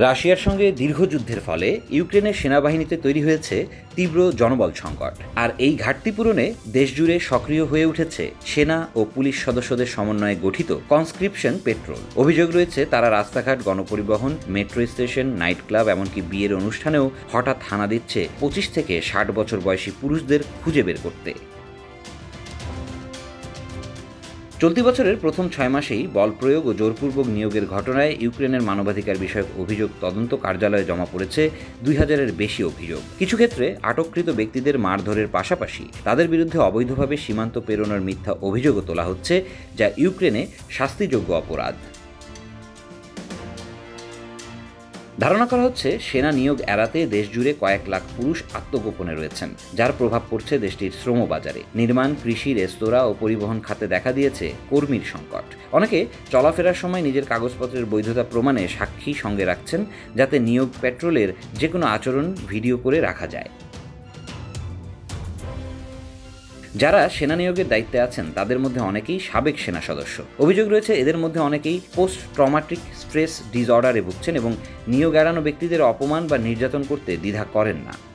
রাশিয়ার সঙ্গে দীর্ঘ যুদ্ধের ফলে ইউক্রেনের সেনাবাহিনীতে তৈরি হয়েছে তীব্র জনবল সংকট। আর এই ঘাটতি পূরণে দেশজুড়ে সক্রিয় হয়ে উঠেছে সেনা ও পুলিশ সদস্যদের সমন্বয়ে গঠিত কনস্ক্রিপশন পেট্রোল। অভিযোগ রয়েছে তারা রাস্তাঘাট, গণপরিবহন, মেট্রো স্টেশন, নাইট ক্লাব, এমনকি বিয়ের অনুষ্ঠানেও হঠাৎ হানা দিচ্ছে 25 থেকে 60 বছর বয়সী পুরুষদের খুঁজে বের করতে। চলতি বছরের প্রথম 6 মাসেই বল প্রয়োগ ও জোরপূর্বক নিয়োগের ঘটনায় ইউক্রেনের মানবাধিকার বিষয়ক অভিযোগ তদন্ত কার্যালয়ে জমা পড়েছে 2000-এর বেশি অভিযোগ। কিছু ক্ষেত্রে আটককৃত ব্যক্তিদের মারধরের পাশাপাশি তাদের বিরুদ্ধে অবৈধভাবে সীমান্ত পেরোনোর মিথ্যা অভিযোগও তোলা হচ্ছে, যা ইউক্রেনে শাস্তিযোগ্য অপরাধ। ধারণা করা হচ্ছে সেনা নিয়োগ এড়াতে দেশজুড়ে কয়েক লাখ পুরুষ আত্মগোপনে রয়েছেন, যার প্রভাব পড়ছে দেশটির শ্রমবাজারে। নির্মাণ, কৃষি, রেস্তোরাঁ ও পরিবহন খাতে দেখা দিয়েছে কর্মীর সংকট। অনেকে চলাফেরার সময় নিজের কাগজপত্রের বৈধতা প্রমাণে সাক্ষী সঙ্গে রাখছেন, যাতে নিয়োগ পেট্রোলের যে কোনো আচরণ ভিডিও করে রাখা যায়। যারা সেনা নিয়োগের দায়িত্বে আছেন তাদের মধ্যে অনেকেই সাবেক সেনা সদস্য। অভিযোগ রয়েছে এদের মধ্যে অনেকেই পোস্ট ট্রমাটিক স্ট্রেস ডিসঅর্ডারে ভুগছেন এবং নিয়োগ এড়ানো ব্যক্তিদের অপমান বা নির্যাতন করতে দ্বিধা করেন না।